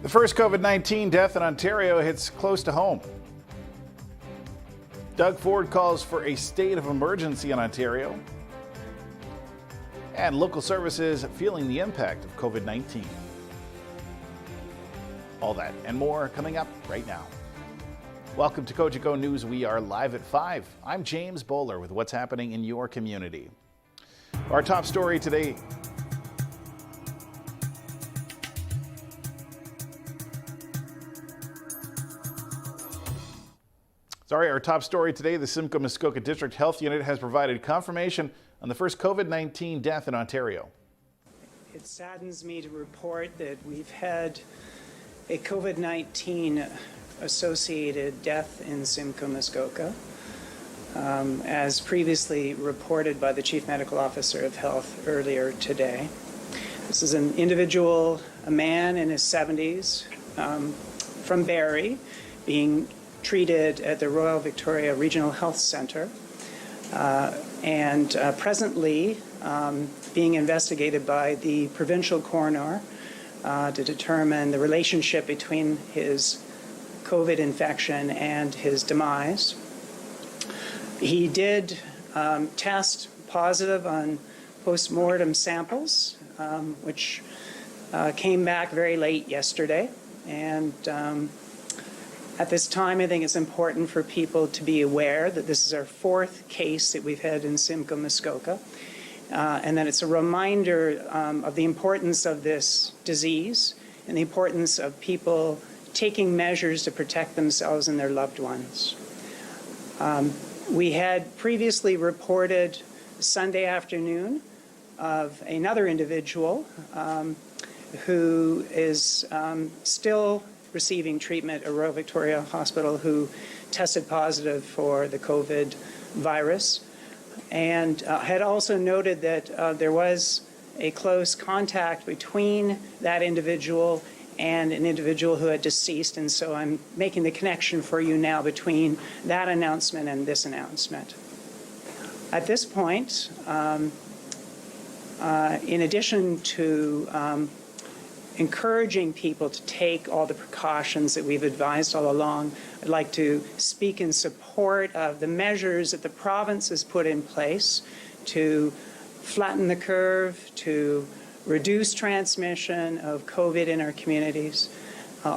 The first COVID-19 death in Ontario hits close to home. Doug Ford calls for a state of emergency in Ontario. And local services feeling the impact of COVID-19. All that and more coming up right now. Welcome to Cogeco News. We are live at 5. I'm James Bowler with what's happening in your community. Our top story today. Our top story today, the Simcoe Muskoka District Health Unit has provided confirmation on the first COVID-19 death in Ontario. It saddens me to report that we've had a COVID-19 associated death in Simcoe Muskoka, as previously reported by the Chief Medical Officer of Health earlier today. This is an individual, a man in his 70s, from Barrie, being treated at the Royal Victoria Regional Health Centre, and presently being investigated by the provincial coroner to determine the relationship between his COVID infection and his demise. He did test positive on post-mortem samples, which came back very late yesterday, and at this time, I think it's important for people to be aware that this is our 4th case that we've had in Simcoe Muskoka, and that it's a reminder of the importance of this disease and the importance of people taking measures to protect themselves and their loved ones. We had previously reported Sunday afternoon of another individual who is still receiving treatment at Royal Victoria Hospital, who tested positive for the COVID virus, and had also noted that there was a close contact between that individual and an individual who had deceased, and so I'm making the connection for you now between that announcement and this announcement. At this point, in addition to encouraging people to take all the precautions that we've advised all along, I'd like to speak in support of the measures that the province has put in place to flatten the curve, to reduce transmission of COVID in our communities,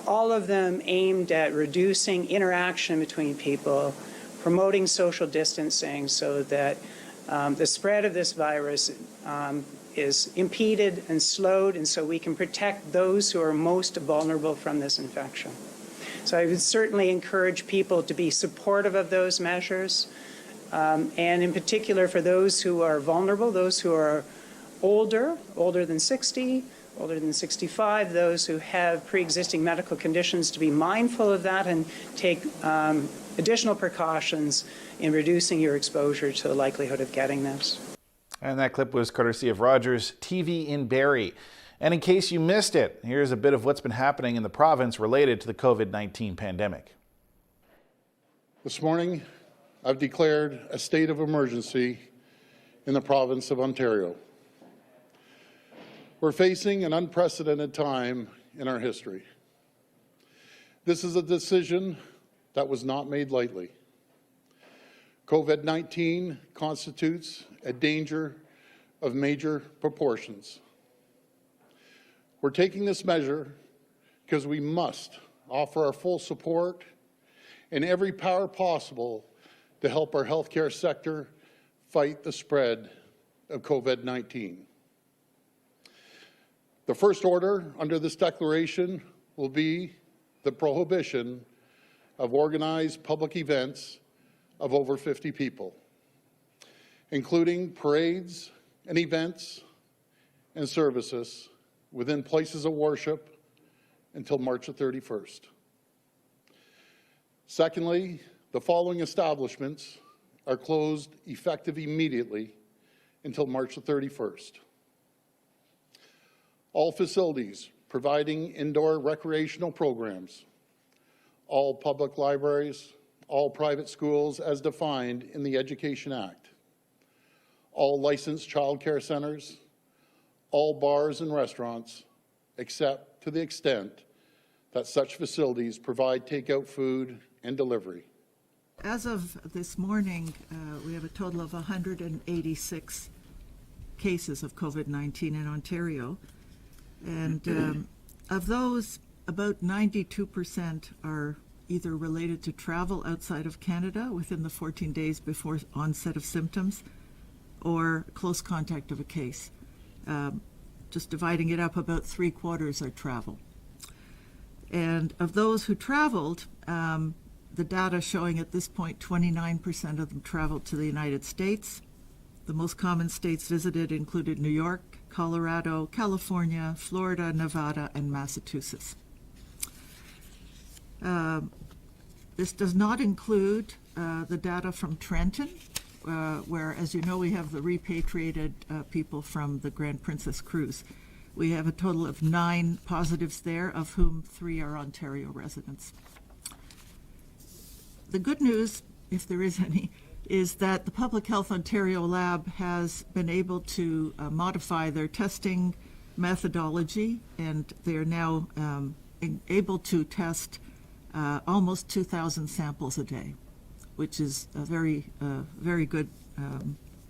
all of them aimed at reducing interaction between people, promoting social distancing so that the spread of this virus is impeded and slowed, and so we can protect those who are most vulnerable from this infection. So I would certainly encourage people to be supportive of those measures, and in particular for those who are vulnerable, those who are older than 60, older than 65, those who have pre-existing medical conditions, to be mindful of that and take additional precautions in reducing your exposure to the likelihood of getting this. And that clip was courtesy of YourTV in Barrie. And in case you missed it, here's a bit of what's been happening in the province related to the COVID-19 pandemic. This morning, I've declared a state of emergency in the province of Ontario. We're facing an unprecedented time in our history. This is a decision that was not made lightly. COVID-19 constitutes a danger of major proportions. We're taking this measure because we must offer our full support and every power possible to help our healthcare sector fight the spread of COVID-19. The first order under this declaration will be the prohibition of organized public events of over 50 people, including parades and events and services within places of worship until March the 31st. Secondly, the following establishments are closed effective immediately until March the 31st. All facilities providing indoor recreational programs, all public libraries, all private schools as defined in the Education Act, all licensed child care centers, all bars and restaurants, except to the extent that such facilities provide takeout food and delivery. As of this morning, we have a total of 186 cases of COVID-19 in Ontario. And of those, about 92% are either related to travel outside of Canada within the 14 days before onset of symptoms or close contact of a case. Just dividing it up, about 3/4 are travel. And of those who traveled, the data showing at this point 29% of them traveled to the United States. The most common states visited included New York, Colorado, California, Florida, Nevada, and Massachusetts. This does not include the data from Trenton, where, as you know, we have the repatriated people from the Grand Princess Cruise. We have a total of 9 positives there, of whom 3 are Ontario residents. The good news, if there is any, is that the Public Health Ontario lab has been able to modify their testing methodology, and they are now able to test almost 2,000 samples a day, which is a very good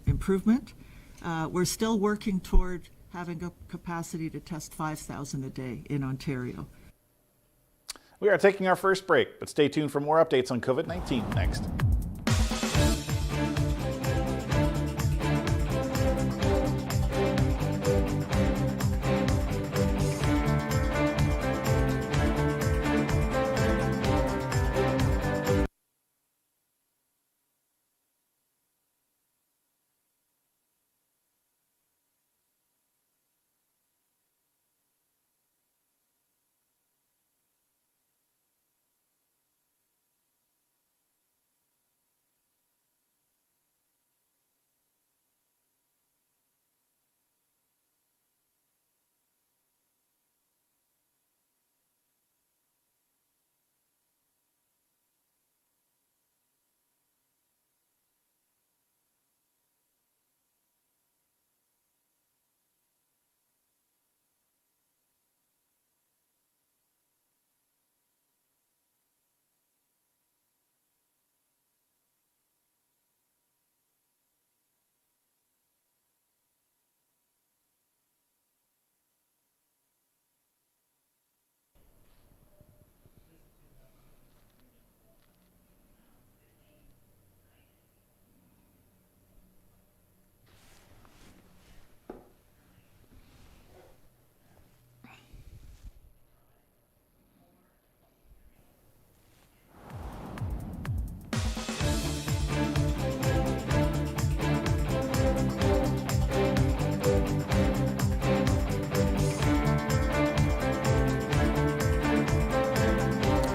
improvement. We're still working toward having a capacity to test 5,000 a day in Ontario. We are taking our first break, but stay tuned for more updates on COVID-19 next.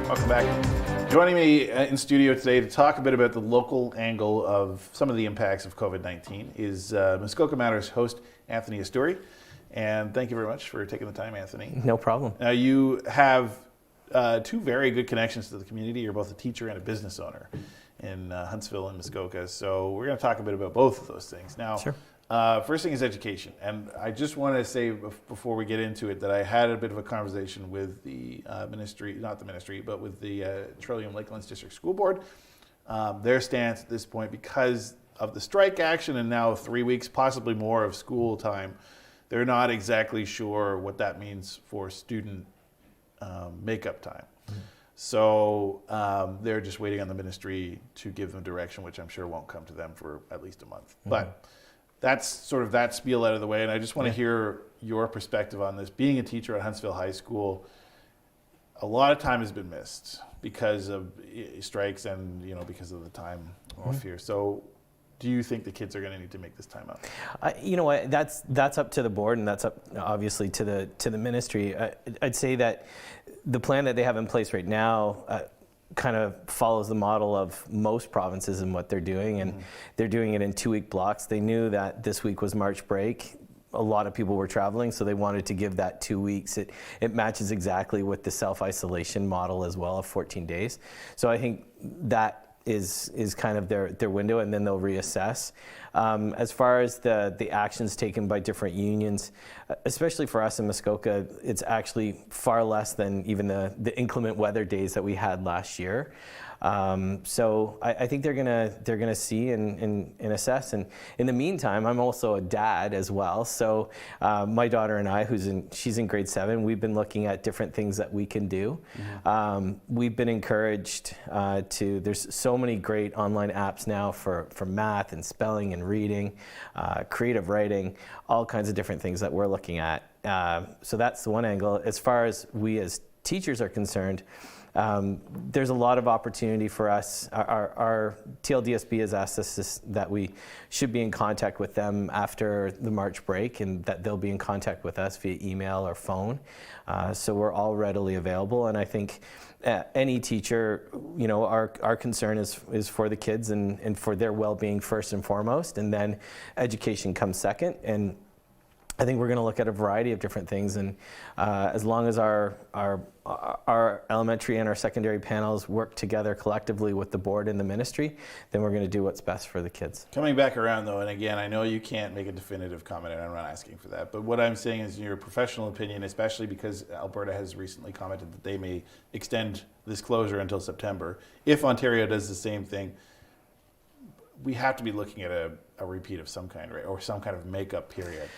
Welcome back. Joining me in studio today to talk a bit about the local angle of some of the impacts of COVID-19 is Muskoka Matters host Anthony Asturi. And thank you very much for taking the time, Anthony. No problem. Now, you have 2 very good connections to the community. You're both a teacher and a business owner in Huntsville and Muskoka. So we're going to talk a bit about both of those things. Now, Sure. First thing is education. And I just want to say before we get into it that I had a bit of a conversation with the ministry, not the ministry, but with the Trillium Lakelands District School Board. Their stance at this point, because of the strike action and now 3 weeks, possibly more of school time, they're not exactly sure what that means for student makeup time. Mm-hmm. So they're just waiting on the ministry to give them direction, which I'm sure won't come to them for at least a month. Mm-hmm. But that's sort of that spiel out of the way, and I just want to hear your perspective on this. Being a teacher at Huntsville High School, a lot of time has been missed because of strikes and because of the time off here. So do you think the kids are going to need to make this time up? You know what? That's up to the board, and that's up obviously to the ministry. I'd say that the plan that they have in place right now kind of follows the model of most provinces and what they're doing, and they're doing it in 2-week blocks. They knew that this week was March break. A lot of people were traveling, so they wanted to give that 2 weeks. It matches exactly with the self-isolation model as well of 14 days. So I think that is kind of their window, and then they'll reassess. As far as the actions taken by different unions, especially for us in Muskoka, it's actually far less than even the inclement weather days that we had last year. So I think they're gonna see and assess. And in the meantime, I'm also a dad as well. So my daughter and I, she's in grade 7, we've been looking at different things that we can do. We've been encouraged there's so many great online apps now for math and spelling and reading, creative writing, all kinds of different things that we're looking at. So that's the one angle. As far as we as teachers are concerned, there's a lot of opportunity for us. Our TLDSB has asked us that we should be in contact with them after the March break, and that they'll be in contact with us via email or phone. So we're all readily available, and I think any teacher, our concern is for the kids and for their well-being first and foremost, and then education comes second. And I think we're going to look at a variety of different things, and as long as our elementary and our secondary panels work together collectively with the board and the ministry, then we're going to do what's best for the kids. Coming back around though, and again, I know you can't make a definitive comment, and I'm not asking for that, but what I'm saying is, in your professional opinion, especially because Alberta has recently commented that they may extend this closure until September, if Ontario does the same thing, we have to be looking at a repeat of some kind, right? Or some kind of makeup period.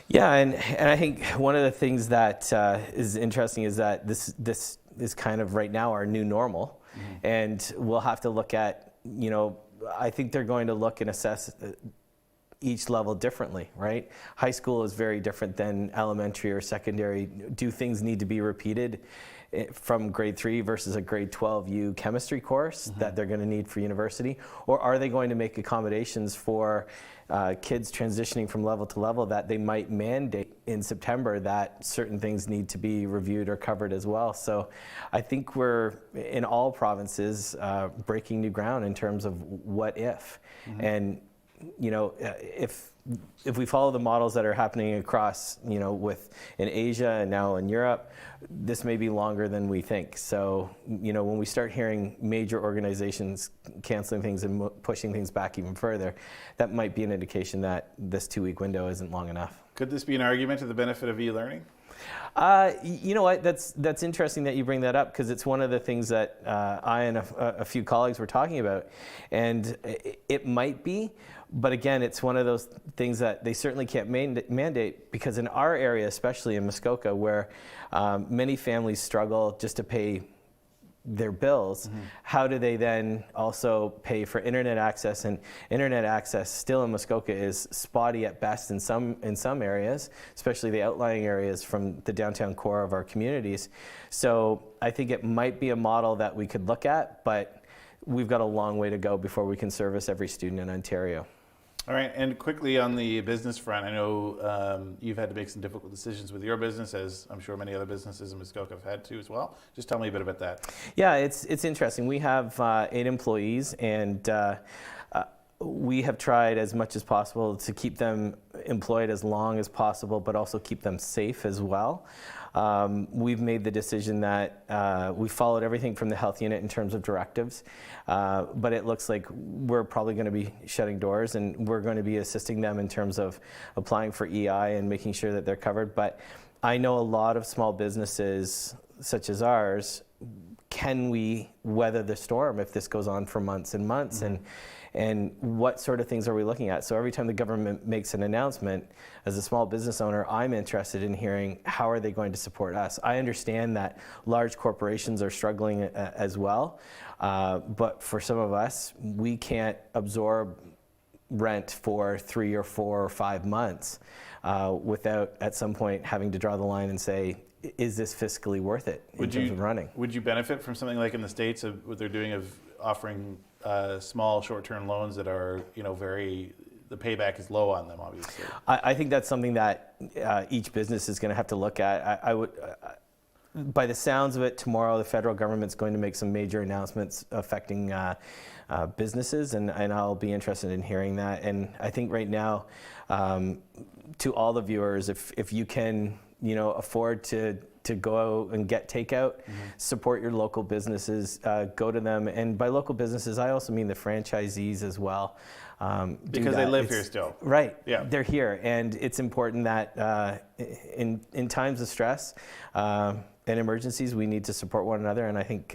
Yeah, and I think one of the things that is interesting is that this is kind of right now our new normal, and we'll have to look at, I think they're going to look and assess each level differently, right? High school is very different than elementary or secondary. Do things need to be repeated from grade 3 versus a grade 12 U chemistry course that they're going to need for university? Or are they going to make accommodations for kids transitioning from level to level that they might mandate in September that certain things need to be reviewed or covered as well? So I think we're, in all provinces, breaking new ground in terms of what if. And if we follow the models that are happening across, with in Asia and now in Europe, this may be longer than we think. So, when we start hearing major organizations canceling things and pushing things back even further, that might be an indication that this 2-week window isn't long enough. Could this be an argument to the benefit of e-learning? You know what? That's interesting that you bring that up, because it's one of the things that I and a few colleagues were talking about, and it might be. But again, it's one of those things that they certainly can't mandate, because in our area, especially in Muskoka, where many families struggle just to pay their bills, how do they then also pay for internet access? And internet access still in Muskoka is spotty at best in some areas, especially the outlying areas from the downtown core of our communities. So I think it might be a model that we could look at, but we've got a long way to go before we can service every student in Ontario. All right, and quickly on the business front, I know you've had to make some difficult decisions with your business, as I'm sure many other businesses in Muskoka have had to as well. Just tell me a bit about that. Yeah, it's interesting. We have 8 employees, and we have tried as much as possible to keep them employed as long as possible, but also keep them safe as well. We've made the decision that we followed everything from the health unit in terms of directives, but it looks like we're probably going to be shutting doors, and we're going to be assisting them in terms of applying for EI and making sure that they're covered. But I know a lot of small businesses such as ours, can we weather the storm if this goes on for months and months? And what sort of things are we looking at? So every time the government makes an announcement, as a small business owner, I'm interested in hearing how are they going to support us. I understand that large corporations are struggling as well, but for some of us, we can't absorb rent for 3 or 4 or 5 months without at some point having to draw the line and say, is this fiscally worth it in terms of running? Would you benefit from something like in the States of what they're doing of offering small short-term loans that are, the payback is low on them, obviously? I think that's something that each business is going to have to look at. I would, by the sounds of it, tomorrow the federal government's going to make some major announcements affecting businesses, and I'll be interested in hearing that. And I think right now, to all the viewers, if you can afford to go out and get takeout, support your local businesses, go to them. And by local businesses, I also mean the franchisees as well. Because they live here still. Right. Yeah. They're here. And it's important that in times of stress and emergencies, we need to support one another. And I think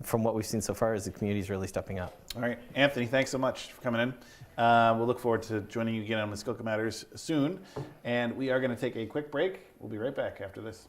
from what we've seen so far is the community is really stepping up. All right. Anthony, thanks so much for coming in. We'll look forward to joining you again on Muskoka Matters soon. And we are going to take a quick break. We'll be right back after this.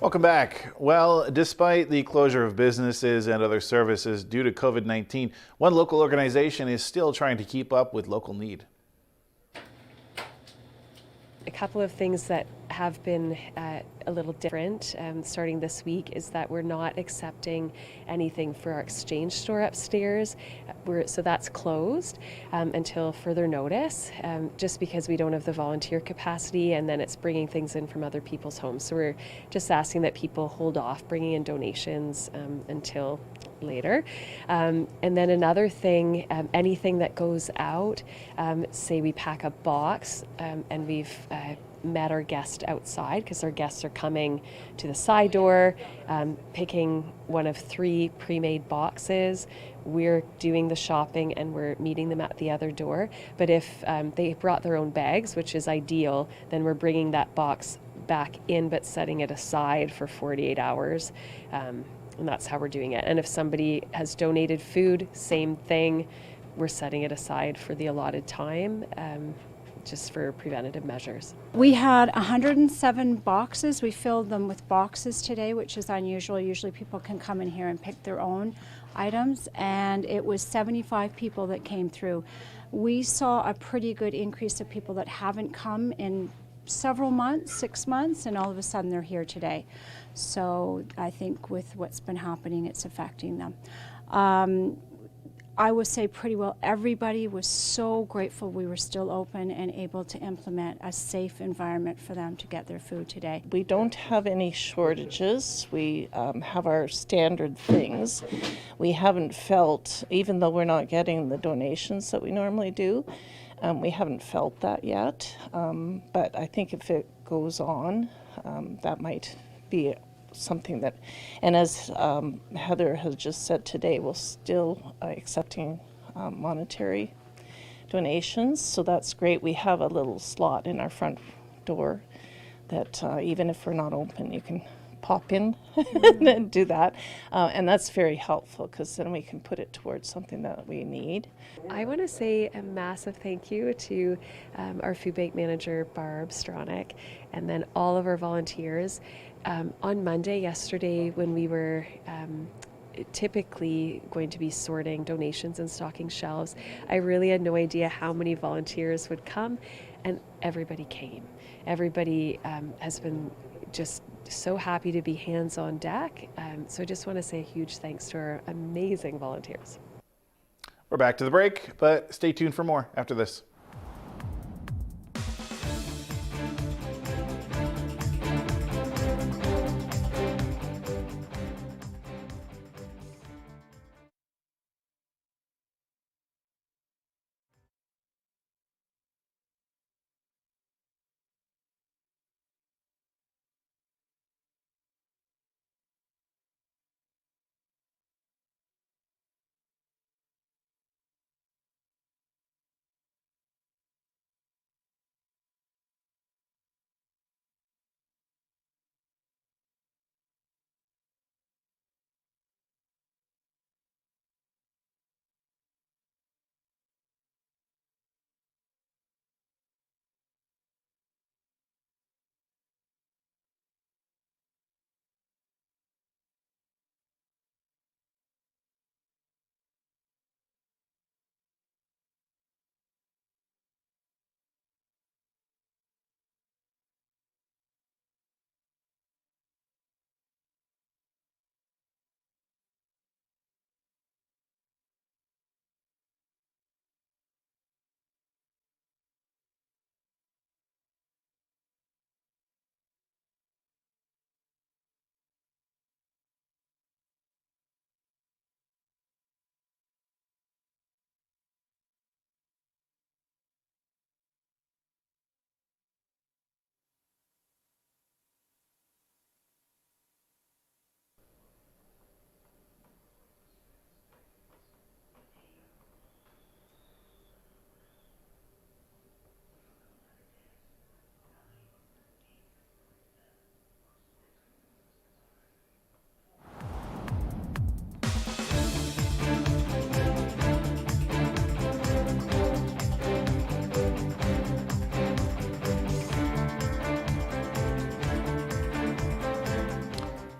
Welcome back. Well, despite the closure of businesses and other services due to COVID-19, one local organization is still trying to keep up with local need. A couple of things that have been a little different starting this week is that we're not accepting anything for our exchange store upstairs. So that's closed until further notice, just because we don't have the volunteer capacity, and then it's bringing things in from other people's homes. So we're just asking that people hold off bringing in donations until later. And then another thing, anything that goes out, say we pack a box and we've met our guest outside, because our guests are coming to the side door, picking one of 3 pre-made boxes. We're doing the shopping and we're meeting them at the other door. But if they brought their own bags, which is ideal, then we're bringing that box back in but setting it aside for 48 hours. And that's how we're doing it. And if somebody has donated food, same thing. We're setting it aside for the allotted time, just for preventative measures. We had 107 boxes. We filled them with boxes today, which is unusual. Usually people can come in here and pick their own items, and it was 75 people that came through. We saw a pretty good increase of people that haven't come in several months, 6 months, and all of a sudden they're here today. So I think with what's been happening, it's affecting them. I would say pretty well everybody was so grateful we were still open and able to implement a safe environment for them to get their food today. We don't have any shortages. We have our standard things. We haven't felt, even though we're not getting the donations that we normally do, we haven't felt that yet. But I think if it goes on, that might be something that, and as Heather has just said today, we're still accepting monetary donations, so that's great. We have a little slot in our front door that even if we're not open, you can pop in and do that, and that's very helpful because then we can put it towards something that we need. I want to say a massive thank you to our food bank manager, Barb Stronach, and then all of our volunteers. On Monday, yesterday, when we were typically going to be sorting donations and stocking shelves. I really had no idea how many volunteers would come, and everybody came. Everybody has been just so happy to be hands on deck. So I just want to say a huge thanks to our amazing volunteers. We're back to the break, but stay tuned for more after this.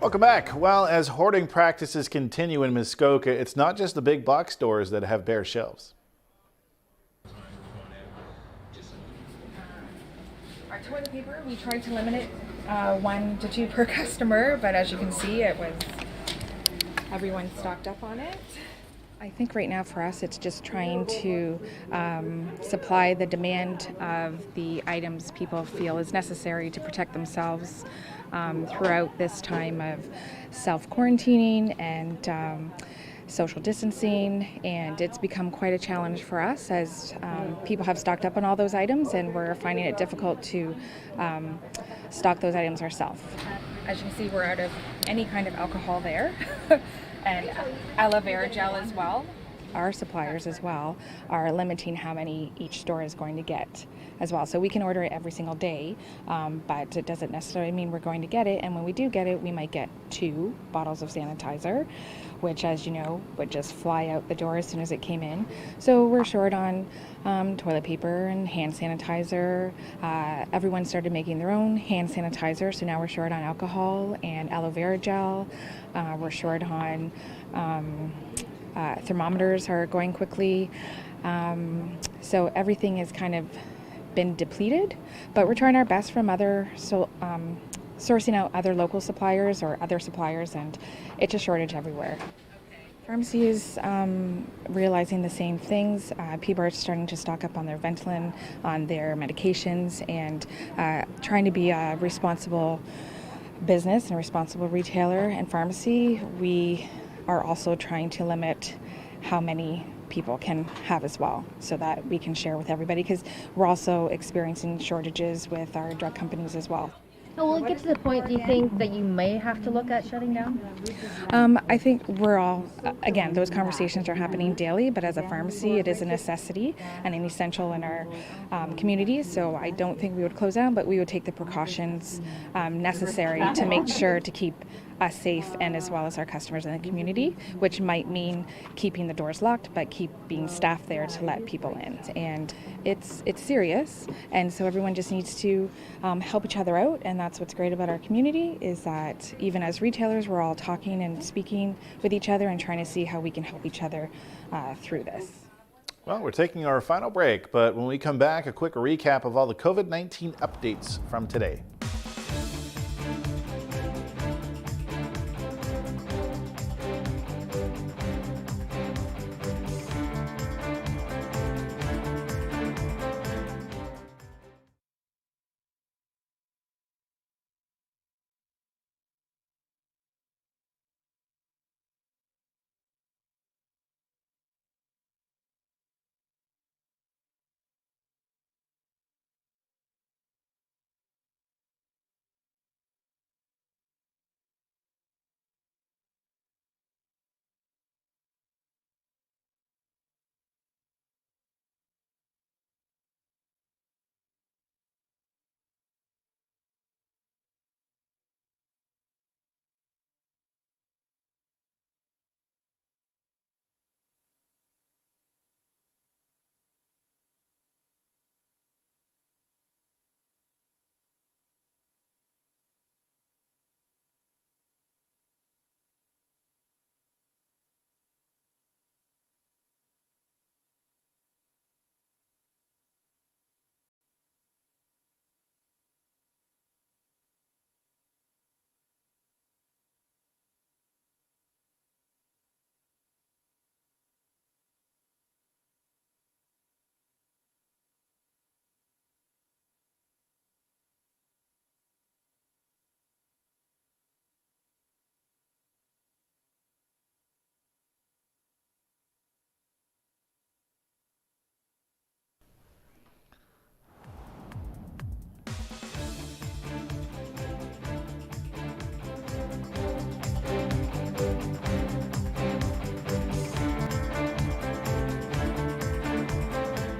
Welcome back. Well, as hoarding practices continue in Muskoka, it's not just the big box stores that have bare shelves. Our toilet paper, we tried to limit it 1 to 2 per customer, but as you can see, everyone stocked up on it. I think right now for us, it's just trying to supply the demand of the items people feel is necessary to protect themselves throughout this time of self-quarantining and social distancing, and it's become quite a challenge for us as people have stocked up on all those items, and we're finding it difficult to stock those items ourselves. As you can see, we're out of any kind of alcohol there, and aloe vera gel as well. Our suppliers as well are limiting how many each store is going to get as well. So we can order it every single day, but it doesn't necessarily mean we're going to get it. And when we do get it, we might get 2 bottles of sanitizer, which, as you know, would just fly out the door as soon as it came in. So we're short on toilet paper and hand sanitizer. Everyone started making their own hand sanitizer, so now we're short on alcohol and aloe vera gel. We're short on thermometers are going quickly. So everything has kind of been depleted, but we're trying our best from sourcing out other local suppliers or other suppliers, and it's a shortage everywhere. Pharmacy is realizing the same things. People are starting to stock up on their Ventolin, on their medications, and trying to be a responsible business and a responsible retailer. And pharmacy, we are also trying to limit how many people can have as well, so that we can share with everybody, because we're also experiencing shortages with our drug companies as well. So will it get to the point, do you think, that you may have to look at shutting down? I think we're all, again, those conversations are happening daily, but as a pharmacy, it is a necessity and an essential in our community. So I don't think we would close down, but we would take the precautions necessary to make sure to keep us safe and as well as our customers in the community, which might mean keeping the doors locked, but keeping staff there to let people in. And it's serious, and so everyone just needs to help each other out, and that's what's great about our community, is that even as retailers, we're all talking and speaking with each other and trying to see how we can help each other through this. Well, we're taking our final break, but when we come back, a quick recap of all the COVID-19 updates from today.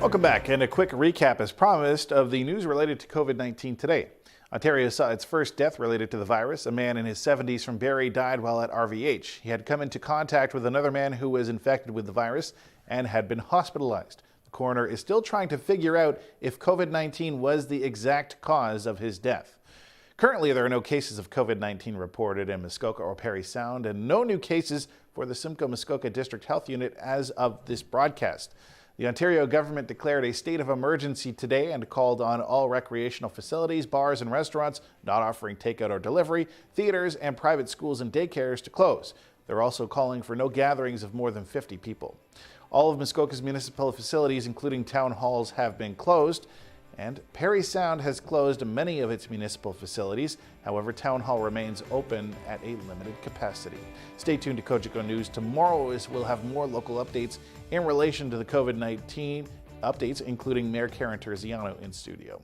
Welcome back, and a quick recap as promised of the news related to COVID-19 today. Ontario saw its first death related to the virus. A man in his 70s from Barrie died while at RVH. He had come into contact with another man who was infected with the virus and had been hospitalized. The coroner is still trying to figure out if COVID-19 was the exact cause of his death. Currently, there are no cases of COVID-19 reported in Muskoka or Parry Sound, and no new cases for the Simcoe Muskoka District Health Unit as of this broadcast. The Ontario government declared a state of emergency today and called on all recreational facilities, bars and restaurants not offering takeout or delivery, theaters and private schools and daycares to close. They're also calling for no gatherings of more than 50 people. All of Muskoka's municipal facilities, including town halls, have been closed, and Parry Sound has closed many of its municipal facilities. However, Town Hall remains open at a limited capacity. Stay tuned to Cogeco News. Tomorrow we'll have more local updates in relation to the COVID-19 updates, including Mayor Karen Terziano in studio.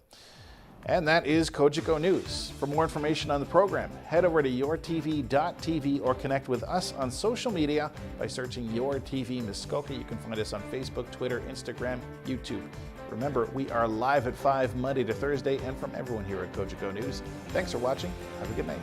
And that is Cogeco News. For more information on the program, head over to yourtv.tv or connect with us on social media by searching YourTV Muskoka. You can find us on Facebook, Twitter, Instagram, YouTube. Remember, we are live at 5 Monday to Thursday, and from everyone here at Cogeco News, thanks for watching. Have a good night.